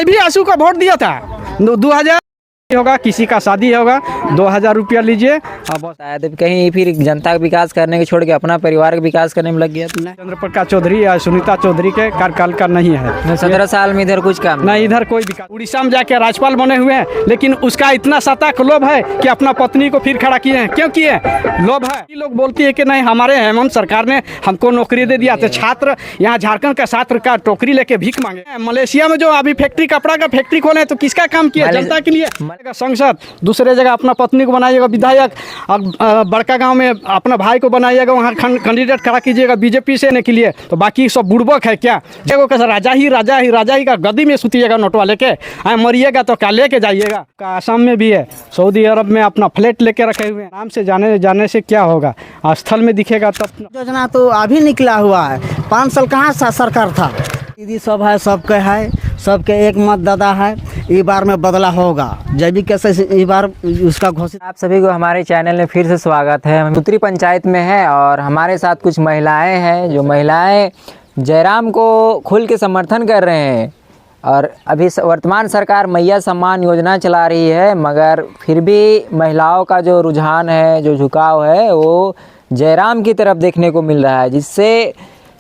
मैं भी आंसू का वोट दिया था। 2000 होगा, किसी का शादी होगा, 2000 रुपया लीजिए। अब शायद कहीं फिर जनता का विकास करने के छोड़ के अपना परिवार का विकास करने में लग गया। चंद्र प्रकाश चौधरी या सुनीता चौधरी के कार्यकाल का नहीं है। 17 साल में इधर कुछ काम नहीं, इधर कोई विकास। उड़ीसा में जाके राज्यपाल बने हुए हैं, लेकिन उसका इतना सतर्क लोभ है कि अपना पत्नी को फिर खड़ा किए हैं। क्यों किए? लोभ है। लोग बोलती है कि नहीं, हमारे हेमंत सरकार ने हमको नौकरी दे दिया। तो छात्र यहाँ झारखंड का छात्र का टोकरी लेके भीख मांगे। मलेशिया में जो अभी फैक्ट्री, कपड़ा का फैक्ट्री खोले, तो किसका काम किया? जनता के लिए। सांसद दूसरे जगह अपना पत्नी को बनाइएगा विधायक, और बड़का गांव में अपना भाई को बनाइएगा, वहाँ कैंडिडेट खड़ा कीजिएगा बीजेपी से के लिए। तो बाकी सब बुड़बक है क्या? देखो कैसा राजा ही का गद्दी में सुतिएगा नोटवा लेके, मरिएगा तो क्या लेके जाइएगा। आसाम में भी है, सऊदी अरब में अपना फ्लैट लेके रखे हुए हैं। आराम से जाने से क्या होगा? स्थल में दिखेगा तब। योजना तो अभी निकला हुआ है, 5 साल कहाँ सा सरकार था। दीदी सब है, सबके है, सबके एक मतदाता है। इस बार में बदला होगा, जैविक कैसे इस बार उसका घोषित। आप सभी को हमारे चैनल में फिर से स्वागत है। हम उत्तरी पंचायत में है और हमारे साथ कुछ महिलाएं हैं, जो महिलाएं जयराम को खुल के समर्थन कर रहे हैं। और अभी वर्तमान सरकार मैया सम्मान योजना चला रही है, मगर फिर भी महिलाओं का जो रुझान है, जो झुकाव है, वो जयराम की तरफ देखने को मिल रहा है, जिससे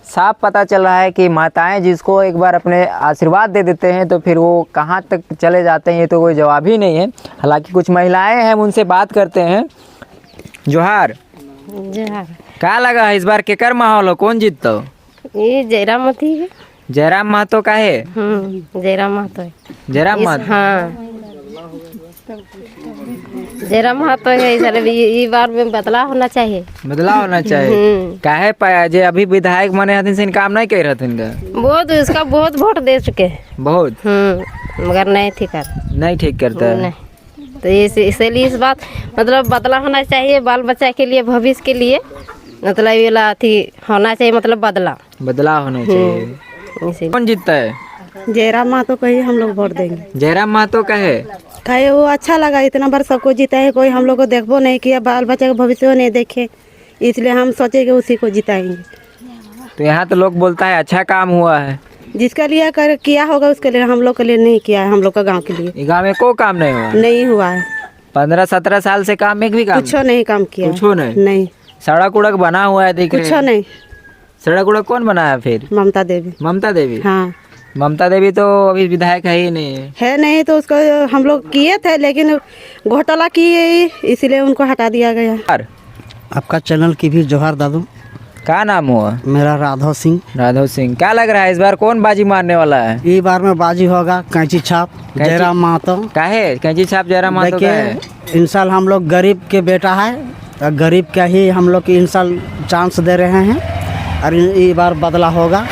साफ पता चल रहा है कि माताएं जिसको एक बार अपने आशीर्वाद दे देते हैं तो फिर वो कहाँ तक चले जाते हैं, ये तो कोई जवाब ही नहीं है। हालांकि कुछ महिलाएं हैं, हम उनसे बात करते हैं। जोहार जोहार। क्या लगा है इस बार केकर माहौल हो, कौन जीतता? ये जयराम महतो है। जयराम महतो का है? जयराम महतो है। जयराम महतो, हाँ जयराम महतो है। इस बार में बदलाव होना चाहिए। बदलाव होना चाहिए। काहे जे अभी विधायक बने हथिन से काम नहीं कर रहथिन का? बहुत उसका बहुत वोट दे चुके हैं, बहुत, मगर नहीं ठीक करता है। नहीं, तो इसलिए इस बात मतलब बदलाव होना चाहिए, बाल बच्चा के लिए, भविष्य के लिए, मतलब ये अथी होना चाहिए, मतलब बदलाव होना चाहिए। कौन जीतता है? जयराम महतो को ही हम लोग वोट देंगे। जयराम महतो का है? खाए वो अच्छा लगा, इतना बार सबको जीता है, कोई हम लोग को देखबो नहीं किया, बाल बच्चे का भविष्य नहीं देखे, इसलिए हम सोचे कि उसी को जिताएंगे। तो यहाँ तो लोग बोलता है अच्छा काम हुआ है। जिसका लिए किया होगा उसके लिए, हम लोग के लिए नहीं किया है। हम लोग का गाँव के लिए गाँव में कोई काम नहीं हुआ है। 15-17 साल से काम एक भी काम कुछ नहीं काम किया, कुछ नहीं। सड़क उड़क बना हुआ है, दिख कुछ नहीं। सड़क उड़क कौन बनाया फिर? ममता देवी। हाँ, ममता देवी तो अभी विधायक है ही नहीं, तो उसको हम लोग किए थे, लेकिन घोटाला किए, इसीलिए उनको हटा दिया गया। आपका चैनल की भी जोहार दादू। क्या नाम हुआ? मेरा राघव सिंह। क्या लग रहा है इस बार कौन बाजी मारने वाला है? इस बार में बाजी होगा कैंची छाप जयराम महतो। का है कैंची छाप जयराम महतो का है? इन साल हम लोग गरीब के बेटा है, तो गरीब का ही हम लोग इन साल चांस दे रहे हैं, और इस बार बदला होगा।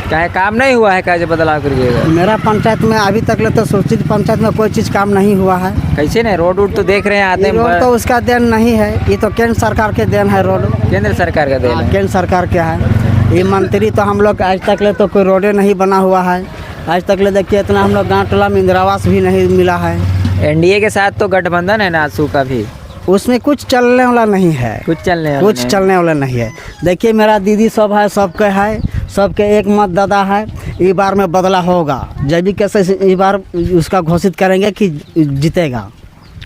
क्या काम नहीं हुआ है? कैसे बदलाव करिएगा? मेरा पंचायत में अभी तक ले तो सूचित पंचायत में कोई चीज़ काम नहीं हुआ है। कैसे नहीं? रोड तो देख रहे हैं आते हैं। रोड तो उसका देन नहीं है, ये तो केंद्र सरकार के देन है। रोड केंद्र सरकार का देन है। केंद्र सरकार क्या है? ये मंत्री तो हम लोग आज तक ले तो कोई रोडे नहीं बना हुआ है। आज तक ले देखिए इतना हम लोग गाँव टोला में इंदिरा आवास भी नहीं मिला है। एनडीए के साथ तो गठबंधन है ना आजसू का भी, उसमें कुछ चलने वाला नहीं है। कुछ चलने वाला नहीं है। देखिए मेरा दीदी सब है, सबके है, सबके एक मतदाता है। इस बार में बदला होगा, जैविक कैसे इस बार उसका घोषित करेंगे कि जीतेगा।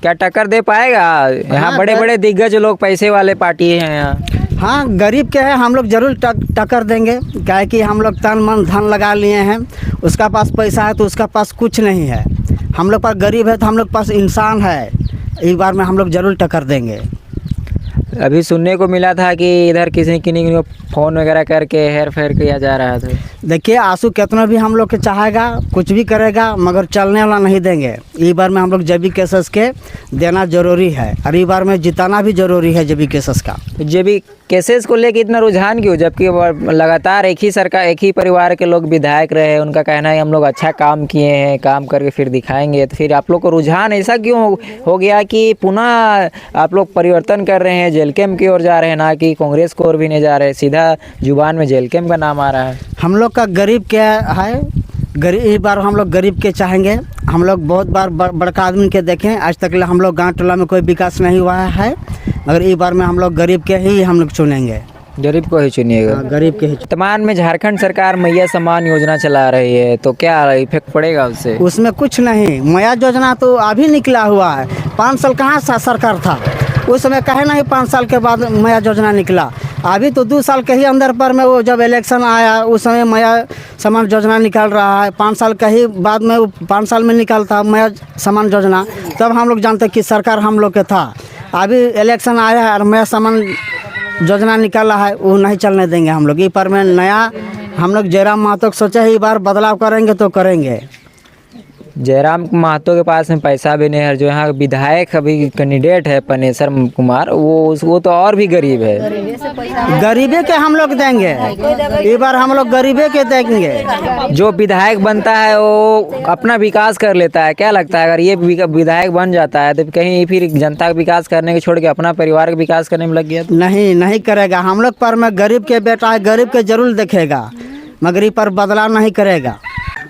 क्या टक्कर दे पाएगा? यहाँ बड़े दिग्गज लोग, पैसे वाले पार्टी हैं यहाँ। हाँ, गरीब के हैं, हम लोग जरूर टक्कर देंगे। क्या है कि हम लोग तन मन धन लगा लिए हैं, उसका पास पैसा है तो उसका पास कुछ नहीं है। हम लोग पास गरीब है तो हम लोग पास इंसान है। इस बार में हम लोग जरूर टक्कर देंगे। अभी सुनने को मिला था कि इधर किसी को फ़ोन वगैरह करके हेर फेर किया जा रहा था। देखिए आंसू कितना भी हम लोग के चाहेगा, कुछ भी करेगा, मगर चलने वाला नहीं देंगे। इस बार में हम लोग जैविक केसेस के देना जरूरी है, और इस बार में जिताना भी जरूरी है जैविक केसेस का। जैविक केसेस को लेकर इतना रुझान क्यों, जबकि लगातार एक ही सरकार, एक ही परिवार के लोग विधायक रहे, उनका कहना है हम लोग अच्छा काम किए हैं, काम करके फिर दिखाएंगे, तो फिर आप लोग को रुझान ऐसा क्यों हो गया कि पुनः आप लोग परिवर्तन कर रहे हैं, जेल कैम्प की ओर जा रहे हैं, ना कि कांग्रेस की ओर भी नहीं जा रहे, सीधा जुबान में जेल कैम्प का नाम आ रहा है? हम लोग का गरीब क्या है, गरीब इस बार हम लोग गरीब के चाहेंगे। हम लोग बहुत बार बड़का आदमी के देखें, आज तक हम लोग गाँव टोला में कोई विकास नहीं हुआ है, मगर इस बार में हम लोग गरीब के ही हम लोग चुनेंगे। गरीब को ही चुनिएगा। गरीब के ही। वर्तमान में झारखंड सरकार मैया सम्मान योजना चला रही है, तो क्या इफेक्ट पड़ेगा उससे? उसमें कुछ नहीं, मैया योजना तो अभी निकला हुआ है। 5 साल कहाँ सा सरकार था उस समय, कहे नहीं 5 साल के बाद मैया योजना निकला। अभी तो 2 साल के ही अंदर पर में वो जब इलेक्शन आया उस समय मैया सम्मान योजना निकल रहा है। 5 साल के ही बाद में, वो 5 साल में निकलता मैया सम्मान योजना, तब हम लोग जानते कि सरकार हम लोग के था। अभी इलेक्शन आया है और मैया सम्मान योजना निकाला है, वो नहीं चलने देंगे हम लोग। ये पर में नया हम लोग जयराम महतो सोचे ही बार बदलाव करेंगे तो करेंगे। जयराम महतो के पास में पैसा भी नहीं है। जो यहाँ विधायक अभी कैंडिडेट है पनेसर कुमार, वो तो और भी गरीब है। गरीबे के हम लोग देंगे, इस बार हम लोग गरीबे के देंगे। जो विधायक बनता है वो अपना विकास कर लेता है। क्या लगता है अगर ये विधायक बन जाता है तो कहीं फिर जनता का विकास करने के छोड़ के अपना परिवार का विकास करने में लग गया? नहीं करेगा। हम लोग पर में गरीब के बेटा है, गरीब के जरूर देखेगा, मगर इस पर बदलाव नहीं करेगा।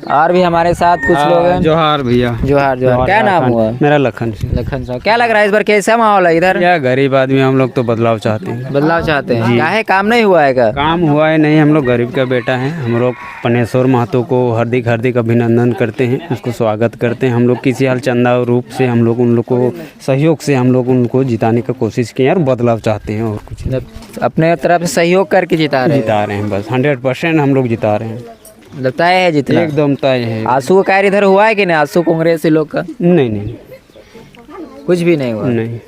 और भी हमारे साथ कुछ लोग हैं। जोहार भैया। जोहार। क्या नाम हुआ? मेरा लखन सिंह। लखन साहब, क्या लग रहा है इस बार कैसा माहौल है इधर? क्या गरीब आदमी हम लोग तो बदलाव चाहते हैं। बदलाव चाहते हैं? क्या है, काम नहीं हुआ है क्या? काम हुआ है नहीं, हम लोग गरीब का बेटा हैं। हम लोग पनेश्वर महतो को हार्दिक अभिनंदन करते हैं, उसको स्वागत करते हैं। हम लोग किसी हाल चंदा रूप से हम लोग उन लोग को सहयोग से हम लोग उनको जिताने का कोशिश किए और बदलाव चाहते हैं और कुछ। अपने तरफ से सहयोग करके जिता रहे हैं बस। 100% हम लोग जिता रहे हैं। तय है जितना? एकदम तय है। आंसू का कार्य इधर हुआ है कि नहीं? आंसू कांग्रेस लोग का नहीं कुछ भी नहीं हुआ। नहीं,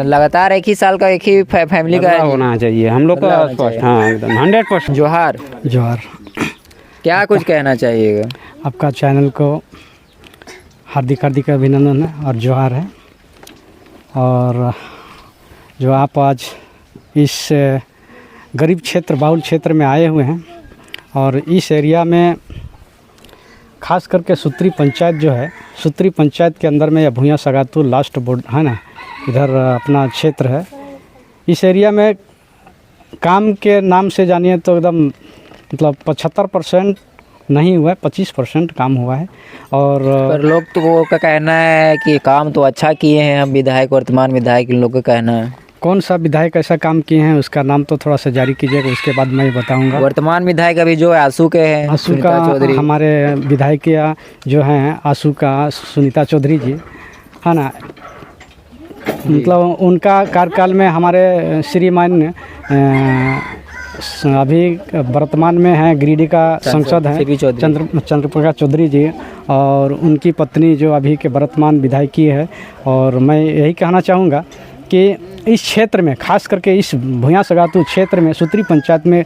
लगातार एक ही साल का एक ही फैमिली का होना चाहिए हम लोग का स्पष्ट। हाँ एकदम 100%। जोहार। क्या कुछ कहना चाहिएगा? आपका चैनल को हार्दिक अभिनंदन है और जोहार है। और जो आप आज इस गरीब क्षेत्र, बाहुल क्षेत्र में आए हुए हैं और इस एरिया में खास करके सुत्री पंचायत जो है, सुत्री पंचायत के अंदर में या भूया सगातू लास्ट बोर्ड है ना, इधर अपना क्षेत्र है। इस एरिया में काम के नाम से जानिए तो एकदम मतलब 75% नहीं हुआ है, 25% काम हुआ है। और पर लोग तो वो का कहना है कि काम तो अच्छा किए हैं हम विधायक, वर्तमान विधायक, इन लोगों का कहना है। कौन सा विधायक ऐसा काम किए हैं उसका नाम तो थोड़ा सा जारी कीजिएगा, उसके बाद मैं बताऊंगा। वर्तमान विधायक अभी जो है आंसू के हैं, आंसू का हमारे विधायिका जो हैं आंसू का सुनीता चौधरी जी है ना, मतलब उनका कार्यकाल में हमारे श्रीमान अभी वर्तमान में हैं गिरिडीह का सांसद हैं चंद्रप्रकाश चौधरी जी, और उनकी पत्नी जो अभी के वर्तमान विधायकी है। और मैं यही कहना चाहूँगा कि इस क्षेत्र में खास करके इस भूया सगातू क्षेत्र में सुत्री पंचायत में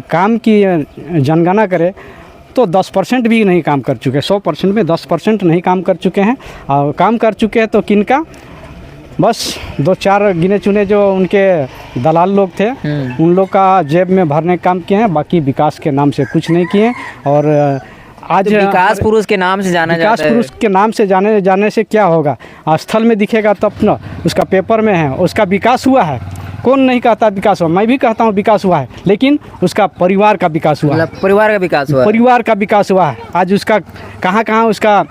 काम की जनगणना करे तो 10% भी नहीं काम कर चुके। 100% में 10% नहीं काम कर चुके हैं। और काम कर चुके हैं तो किनका, बस 2-4 गिने चुने जो उनके दलाल लोग थे उन लोग का जेब में भरने का काम किए हैं, बाकी विकास के नाम से कुछ नहीं किए। और आज तो विकास पुरुष के नाम से जाना जाता है। विकास पुरुष के नाम से जाने से क्या होगा? स्थल में दिखेगा तब ना, उसका पेपर में है, उसका विकास हुआ है। कौन नहीं कहता विकास हुआ? मैं भी कहता हूँ विकास हुआ है, लेकिन उसका परिवार का विकास हुआ है। परिवार का विकास हुआ है। परिवार का विकास हुआ है। आज उसका कहाँ उसका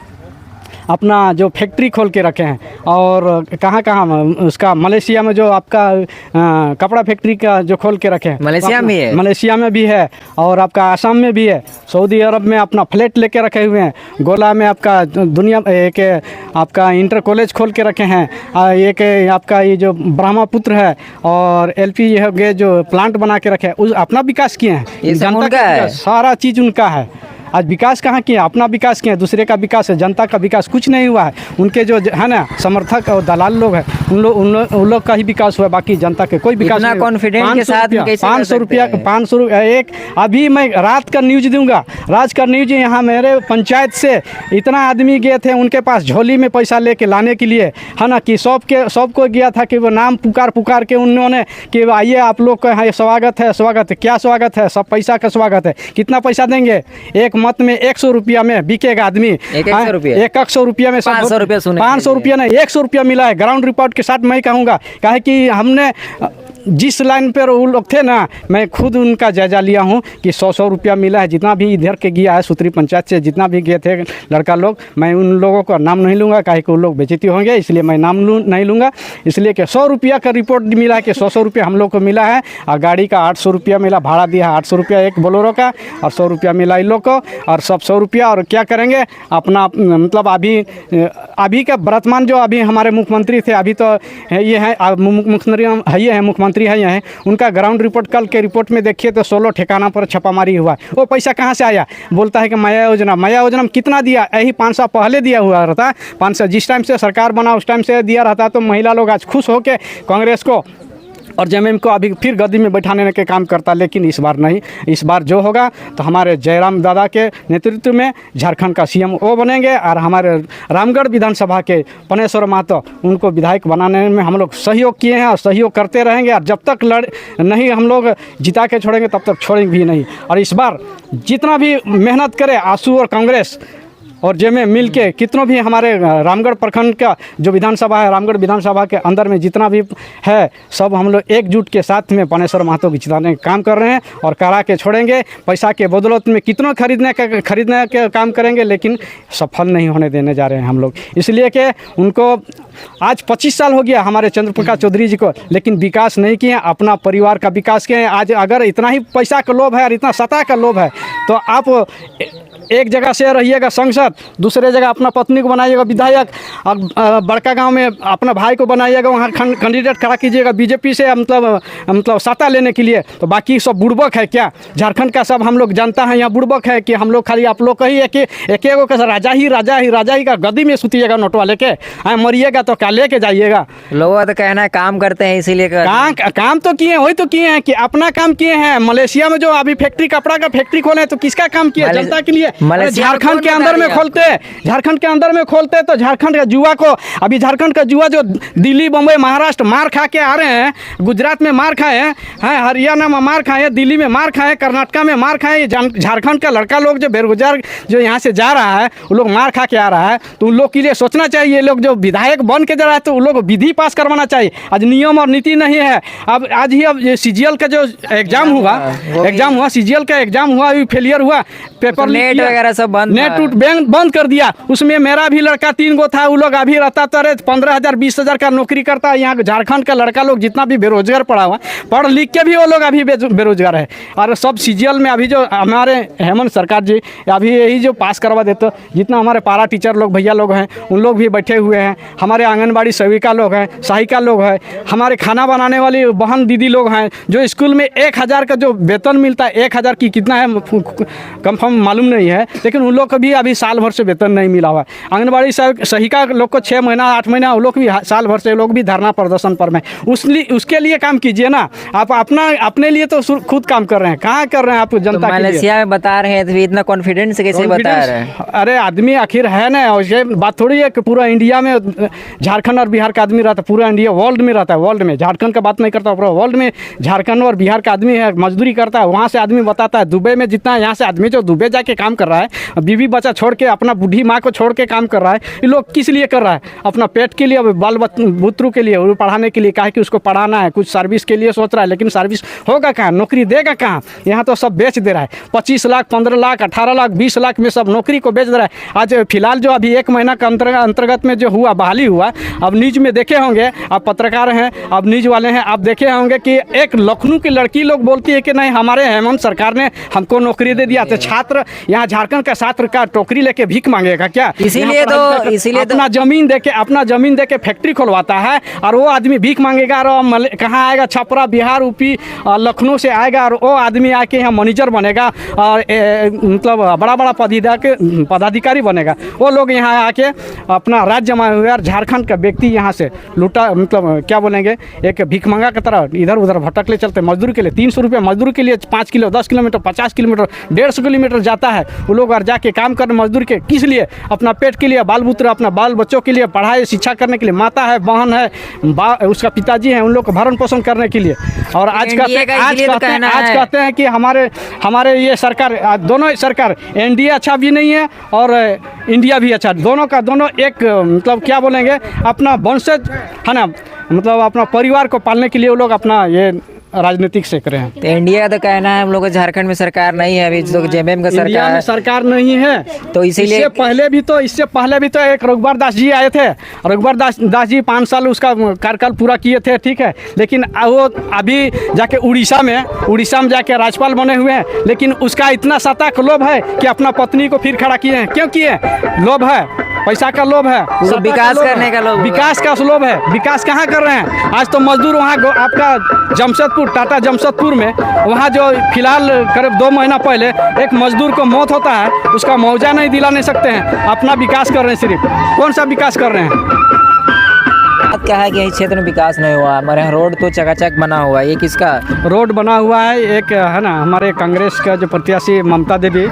अपना जो फैक्ट्री खोल के रखे हैं, और कहाँ उसका मलेशिया में जो आपका कपड़ा फैक्ट्री का जो खोल के रखे हैं, मलेशिया में है, मलेशिया में भी है, और आपका आसाम में भी है, सऊदी अरब में अपना फ्लैट लेके रखे हुए हैं, गोला में आपका दुनिया एक आपका इंटर कॉलेज खोल के रखे हैं, एक आपका ये जो ब्रह्मपुत्र है और LP हो गए जो प्लांट बना के रखे हैं, उस अपना विकास किए हैं। जनता का सारा चीज़ उनका है। आज विकास कहाँ किया? अपना विकास किया, दूसरे का विकास है, जनता का विकास कुछ नहीं हुआ है। उनके जो है ना समर्थक और दलाल लोग हैं उन लोग का ही विकास हुआ है, बाकी जनता के कोई विकास नहीं। कॉन्फिडेंस के साथ 500 रुपया 500 एक अभी मैं रात का न्यूज दूंगा, राज का न्यूज। यहाँ मेरे पंचायत से इतना आदमी गए थे, उनके पास झोली में पैसा लेके लाने के लिए है ना, कि सबको गया था कि वो नाम पुकार के उन्होंने कि आइए आप लोग का यहाँ स्वागत है। क्या स्वागत है? सब पैसा का स्वागत है। कितना पैसा देंगे? एक मत में 100 रुपया में बिकेगा आदमी। 100 रुपया में 500 रुपया सुने, 500 रुपया नहीं 100 रुपया मिला है। ग्राउंड रिपोर्ट के साथ मैं कहूँगा, कहे कि हमने जिस लाइन पर वो लोग थे ना, मैं खुद उनका जायज़ा लिया हूँ कि 100 रुपया मिला है। जितना भी इधर के गया है सूत्री पंचायत से, जितना भी गए थे लड़का लोग, मैं उन लोगों का नाम नहीं लूँगा, काहे कि वो लोग बेइज्जती होंगे, इसलिए मैं नाम नहीं लूँगा। इसलिए कि 100 रुपया का रिपोर्ट मिला है कि 100 रुपया हम लोग को मिला है, और गाड़ी का 800 रुपया मिला, भाड़ा दिया है 800 रुपया एक बोलेरो का, और 100 रुपया मिला इन लोग को, और सब 100 रुपया। और क्या करेंगे अपना, मतलब अभी का वर्तमान जो अभी हमारे मुख्यमंत्री थे, अभी तो ये है मुख्यमंत्री है, ये है उनका ग्राउंड रिपोर्ट, कल के रिपोर्ट में देखिए तो 16 ठिकाना पर छापामारी हुआ। वो पैसा कहाँ से आया? बोलता है कि माया योजना में कितना दिया? यही 5 साल पहले दिया हुआ रहता, 5 साल जिस टाइम से सरकार बना उस टाइम से दिया रहता, तो महिला लोग आज खुश होकर कांग्रेस को और जेएमएम को अभी फिर गद्दी में बैठाने के काम करता। लेकिन इस बार नहीं, इस बार जो होगा तो हमारे जयराम दादा के नेतृत्व में झारखंड का सीएम वो बनेंगे, और हमारे रामगढ़ विधानसभा के पनेश्वर महतो, उनको विधायक बनाने में हम लोग सहयोग किए हैं और सहयोग करते रहेंगे। और जब तक नहीं हम लोग जिता के छोड़ेंगे तब तक छोड़ेंगे भी नहीं। और इस बार जितना भी मेहनत करे आसू और कांग्रेस और जेएमएम मिल के, कितनों भी हमारे रामगढ़ प्रखंड का जो विधानसभा है, रामगढ़ विधानसभा के अंदर में जितना भी है, सब हम लोग एकजुट के साथ में पनेश्वर महतो को जिताने का काम कर रहे हैं और करा के छोड़ेंगे। पैसा के बदौलत में कितनों खरीदने के काम करेंगे, लेकिन सफल नहीं होने देने जा रहे हैं हम लोग। इसलिए कि उनको आज 25 साल हो गया हमारे चंद्रप्रकाश चौधरी जी को, लेकिन विकास नहीं किए, अपना परिवार का विकास किए। आज अगर इतना ही पैसा का लोभ है और इतना सत्ता का लोभ है, तो आप एक जगह से रहिएगा सांसद, दूसरे जगह अपना पत्नी को बनाइएगा विधायक, और बड़का गांव में अपना भाई को बनाइएगा, वहाँ कैंडिडेट खड़ा कीजिएगा बीजेपी से, मतलब सत्ता लेने के लिए। तो बाकी सब बुड़बक है क्या? झारखंड का सब हम लोग जानता है यहाँ बुड़बक है कि हम लोग खाली आप लोग कही एक राजा ही का गद्दी में सुतिएगा नोटवा लेके, मरिएगा तो क्या लेके जाइएगा? लोगों का तो कहना है काम करते हैं इसीलिए काम तो किए, वही तो किए हैं कि अपना काम किए हैं। मलेशिया में जो अभी फैक्ट्री, कपड़ा का फैक्ट्री खोले तो किसका काम किया? जनता के लिए। झारखंड के अंदर में खोलते, तो झारखंड का युवा को, अभी झारखंड का युवा जो दिल्ली बम्बई महाराष्ट्र मार खा के आ रहे हैं, गुजरात में मार खाए हैं, हरियाणा में मार खाए हैं, दिल्ली में मार खाए, कर्नाटका में मार खाए, झारखंड का लड़का लोग जो बेरोजगार जो यहाँ से जा रहा है, वो लोग मार खा के आ रहा है। तो उन लोग के लिए सोचना चाहिए। लोग जो विधायक बन के जा रहा है तो उन लोग विधि पास करवाना चाहिए। आज नियम और नीति नहीं है। अब आज ही अब CGL का जो एग्जाम हुआ, CGL का एग्जाम हुआ, अभी फेलियर हुआ, पेपर नेट वगैरह सब बंद, नेट बंद कर दिया। उसमें मेरा भी लड़का 3 गो था, वो लोग अभी रहता तो 15,000 20,000 का नौकरी करता है। यहाँ झारखंड का लड़का लोग जितना भी बेरोजगार पड़ा हुआ, पढ़ लिख के भी वो लोग अभी बेरोजगार है। और सब CGL में अभी जो हमारे हेमंत सरकार जी अभी यही जो पास करवा देते, जितना हमारे पारा टीचर लोग भैया लोग हैं, उन लोग भी बैठे हुए हैं, हमारे आंगनबाड़ी सेविका लोग हैं, सहायिका लोग हैं, हमारे खाना बनाने वाली बहन दीदी लोग हैं, जो स्कूल में 1,000 का जो वेतन मिलता है, 1,000 की कितना है कंफर्म मालूम नहीं है, लेकिन उन लोग को भी अभी साल भर से वेतन नहीं मिला हुआ। आंगनबाड़ी सहायिका लोग को 6 महीना 8 महीना, वो लोग भी साल भर से लोग भी धरना प्रदर्शन पर में, उसके लिए काम कीजिए ना। आप अपने लिए तो खुद काम कर रहे हैं, कहाँ कर रहे हैं आप जनता के लिए? मलेशिया में बता रहे हैं तो इतना कॉन्फिडेंस कैसे बता रहे हैं? अरे आदमी आखिर है ना, और ये बात थोड़ी है कि पूरा इंडिया में झारखंड और बिहार का आदमी रहता है, पूरा इंडिया वर्ल्ड में रहता है, वर्ल्ड में झारखंड का बात नहीं करता, पूरा वर्ल्ड में झारखंड और बिहार का आदमी है, मजदूरी करता है। वहाँ से आदमी बताता है दुबई में जितना यहाँ से आदमी जो दुबई जाके काम कर रहा है, बीवी बच्चा छोड़ के, अपना बूढ़ी माँ को छोड़ के काम कर रहा है, ये लोग किस लिए कर रहा है? अपना पेट के लिए, बाल बुतरू के लिए, पढ़ाने के लिए, कहा कि उसको पढ़ाना है, कुछ सर्विस के लिए सोच रहा है, लेकिन सर्विस होगा कहाँ? नौकरी देगा कहाँ? यहाँ तो सब बेच दे रहा है। 25 लाख 15 लाख 18 लाख 20 लाख में सब नौकरी को बेच दे रहा है। आज फिलहाल जो अभी 1 महीना का अंतर्गत में जो हुआ, बहाली हुआ, अब न्यूज में देखे होंगे, आप पत्रकार हैं, अब न्यूज वाले हैं, आप देखे होंगे कि एक लखनऊ की लड़की लोग बोलती है कि नहीं हमारे हेमंत सरकार ने हमको नौकरी दे दिया। तो छात्र यहाँ झारखंड का छात्र का टोकरी लेके भीख मांगेगा क्या? इसीलिए अपना जमीन दे के फैक्ट्री खुलवाता है, और वो आदमी भीख मांगेगा, और कहाँ आएगा? छपरा, बिहार, यूपी, लखनऊ से आएगा, और वो आदमी आके यहाँ मैनेजर बनेगा, और मतलब बड़ा बड़ा पदाधिकारी बनेगा। वो लोग यहाँ आके अपना राज्य जमाए हुए, और झारखंड का व्यक्ति यहाँ से लूटा, मतलब क्या बोलेंगे, एक भीख मंगा की तरह इधर उधर भटकले चलते। मजदूर के लिए 300 रुपये, मजदूर के लिए 5 किलो 10 किलोमीटर 50 किलोमीटर 150 किलोमीटर जाता है। वो लोग और जाके काम करने मजदूर के किस लिए? अपना पेट के लिए, बाल बुत्र, अपना बाल बच्चों के लिए, पढ़ाई शिक्षा करने के लिए, माता है, बहन है, उसका पिताजी है, उन लोग को भरण पोषण करने के लिए। और आज कहते हैं कि हमारे ये सरकार, दोनों सरकार, NDA अच्छा भी नहीं है और इंडिया भी अच्छा, दोनों का दोनों एक, मतलब क्या बोलेंगे, अपना वंशज है ना, मतलब अपना परिवार को पालने के लिए वो लोग अपना ये राजनीतिक सेक रहे हैं। तो इंडिया का कहना है हम लोग को झारखंड में सरकार नहीं है, अभी तो जेएमएम का इंडिया में सरकार, सरकार नहीं है, तो इसीलिए इससे पहले भी तो एक रघुबर दास जी आए थे। रघुबर दास जी 5 साल उसका कार्यकाल पूरा किए थे, ठीक है, लेकिन वो अभी जाके उड़ीसा में जाके राज्यपाल बने हुए हैं, लेकिन उसका इतना सतर्क लोभ है कि अपना पत्नी को फिर खड़ा किए हैं। क्यों किए? लोभ है, पैसा का लोभ है, सत्ता विकास लोभ करने है, का लोभ है। विकास का लोभ है। विकास कहाँ कर रहे हैं? आज तो मजदूर वहाँ आपका जमशेदपुर, टाटा जमशेदपुर में, वहाँ जो फिलहाल करीब 2 महीना पहले एक मजदूर को मौत होता है, उसका मुआवजा नहीं दिला नहीं सकते हैं। अपना विकास कर रहे हैं, सिर्फ कौन सा विकास कर रहे हैं? बात क्या है कि इस क्षेत्र में विकास नहीं हुआ, हमारे यहाँ रोड तो चकाचक बना हुआ है, ये किसका? रोड बना हुआ है, एक है ना हमारे कांग्रेस का जो प्रत्याशी ममता देवी,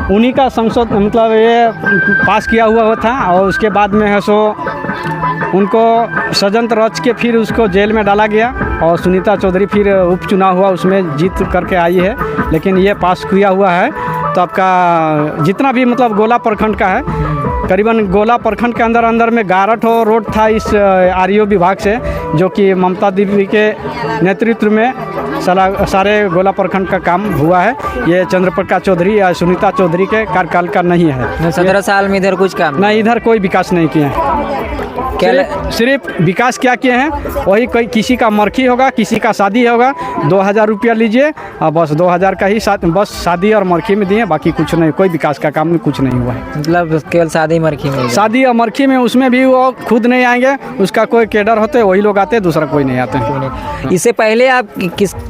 उन्हीं का संसद मतलब ये पास किया हुआ था, और उसके बाद में है सो उनको षड्यंत्र रच के फिर उसको जेल में डाला गया, और सुनीता चौधरी फिर उपचुनाव हुआ, उसमें जीत करके आई है, लेकिन ये पास किया हुआ है। तो आपका जितना भी मतलब गोला प्रखंड का है, करीबन गोला प्रखंड के अंदर में 11 ठो रोड था इस आरईओ विभाग से, जो कि ममता देवी के नेतृत्व में सारे गोला प्रखंड का काम हुआ है। ये चंद्रप्रकाश चौधरी या सुनीता चौधरी के कार्यकाल का नहीं है। 17 साल में इधर कुछ काम नहीं, इधर कोई विकास नहीं किए हैं। सिर्फ विकास क्या किए हैं, वही कोई किसी का मरखी होगा, किसी का शादी होगा, 2000 रुपया लीजिए और बस 2000 का ही बस शादी और मरखी में दिए, बाकी कुछ नहीं, कोई विकास का काम में कुछ नहीं हुआ है। मतलब केवल शादी मरखी में? शादी और मरखी में, उसमें भी वो खुद नहीं आएंगे, उसका कोई केडर होते वही लोग आते, दूसरा कोई नहीं आते। इससे पहले आप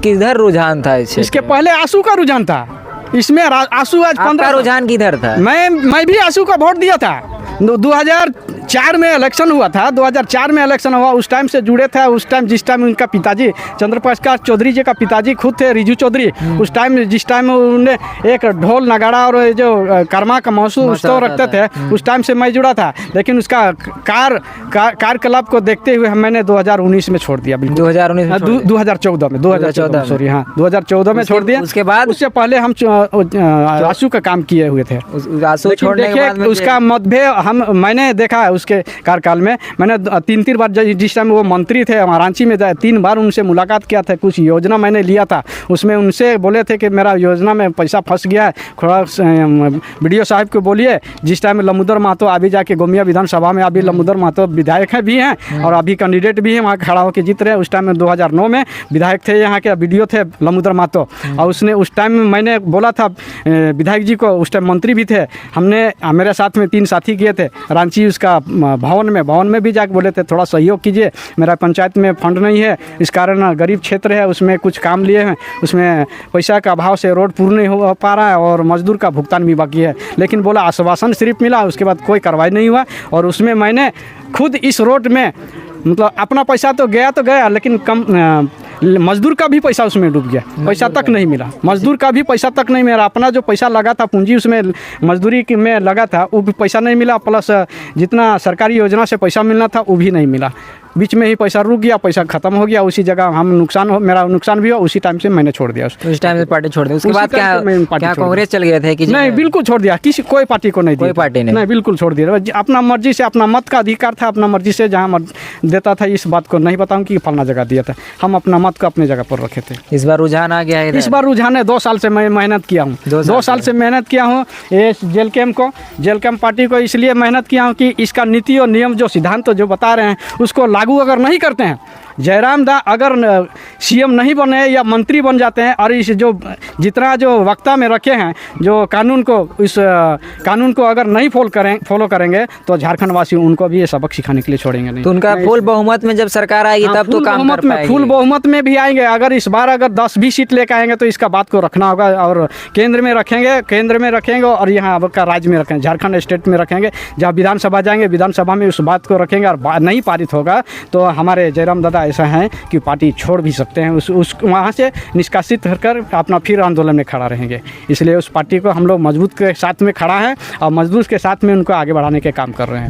किधर रुझान था? इसके पहले आंसू का रुझान था, इसमें आंसू आज 15 रुझान किधर था? मैं भी आंसू का वोट दिया था। 2004 में इलेक्शन हुआ था, 2004 में इलेक्शन हुआ, उस टाइम से जुड़े थे। उस टाइम जिस टाइम उनका पिताजी चंद्रप्रकाश चौधरी जी का पिताजी खुद थे रिजू चौधरी, उस टाइम जिस टाइम उन्हें एक ढोल नगाड़ा और जो कर्मा का महोत्सव उत्सव रखते थे, उस टाइम से मैं जुड़ा था। लेकिन उसका कार्यकलाप को देखते हुए मैंने 2019 में छोड़ दिया। 2014 सॉरी, हाँ 2014 में छोड़ दिया। उसके बाद उससे पहले हम आंसू का काम किए हुए थे। आंसू छोड़ने के बाद उसका मतभेद मैंने देखा है उसके कार्यकाल में। मैंने 3 बार जिस टाइम वो मंत्री थे रांची में 3 बार उनसे मुलाकात किया था। कुछ योजना मैंने लिया था, उसमें उनसे बोले थे कि मेरा योजना में पैसा फंस गया है, थोड़ा BDO साहब को बोलिए। जिस टाइम लम्बोदर महतो अभी जाके गोमिया विधानसभा में अभी लम्बोदर महतो विधायक भी हैं और अभी कैंडिडेट भी हैं, वहाँ खड़ा होकर जीत रहे हैं। उस टाइम में 2009 में विधायक थे, यहाँ के BDO थे लम्बोदर महतो, और उसने उस टाइम में मैंने बोला था विधायक जी को, उस टाइम मंत्री भी थे, हमने मेरे साथ में 3 साथी किए थे रांची उसका भवन में भी जाके बोले थे थोड़ा सहयोग कीजिए, मेरा पंचायत में फंड नहीं है, इस कारण गरीब क्षेत्र है, उसमें कुछ काम लिए हैं, उसमें पैसा का अभाव से रोड पूर्ण नहीं हो पा रहा है और मजदूर का भुगतान भी बाकी है। लेकिन बोला आश्वासन सिर्फ मिला, उसके बाद कोई कार्रवाई नहीं हुआ। और उसमें मैंने खुद इस रोड में मतलब अपना पैसा तो गया, लेकिन कम मजदूर का भी पैसा उसमें डूब गया, पैसा तक नहीं मिला, मजदूर का भी पैसा तक नहीं मिला। अपना जो पैसा लगा था पूंजी उसमें मजदूरी में लगा था, वो भी पैसा नहीं मिला, प्लस जितना सरकारी योजना से पैसा मिलना था वो भी नहीं मिला। बीच में ही पैसा रुक गया, पैसा खत्म हो गया, उसी जगह मेरा नुकसान भी हुआ। उसी टाइम से मैंने छोड़ दिया उस टाइम से पार्टी छोड़ दी। उसके बाद क्या कांग्रेस चल गए थे कि नहीं? बिल्कुल छोड़ दिया, किसी कोई पार्टी को नहीं दिया, कोई पार्टी नहीं, बिल्कुल छोड़ दिया। अपना मर्जी से, अपना मत का अधिकार था, अपना मर्जी से जहाँ देता था। इस बात को नहीं बताऊँ कि फलना जगह दिया था, हम अपना मत को अपने जगह पर रखे थे। इस बार रुझान आ गया है? इस बार रुझान है, 2 साल से मैं मेहनत किया हूँ, 2 साल से मेहनत किया हूँ। ये जेल कैम्प पार्टी को इसलिए मेहनत किया हूँ कि इसका नीति और नियम जो सिद्धांत जो बता रहे हैं उसको लागू अगर नहीं करते हैं, जयराम दा अगर CM नहीं बने या मंत्री बन जाते हैं और इस जो जितना जो वक्ता में रखे हैं जो कानून को, इस कानून को अगर नहीं फॉलो करेंगे तो झारखंड वासी उनको भी ये सबक सिखाने के लिए छोड़ेंगे नहीं। तो उनका फुल बहुमत में जब सरकार आएगी तब तो काम कर पाएगी। फुल बहुमत में भी आएंगे। अगर इस बार अगर 10 भी सीट लेकर आएंगे तो इसका बात को रखना होगा और केंद्र में रखेंगे और यहाँ का राज्य में रखेंगे, झारखंड स्टेट में रखेंगे। जब विधानसभा जाएंगे विधानसभा में उस बात को रखेंगे और नहीं पारित होगा तो हमारे जयराम दादा ऐसा है कि पार्टी छोड़ भी सकते हैं, उस वहाँ से निष्कासित कर अपना फिर आंदोलन में खड़ा रहेंगे। इसलिए उस पार्टी को हम लोग मजबूत के साथ में खड़ा है और मजबूत के साथ में उनको आगे बढ़ाने के काम कर रहे हैं।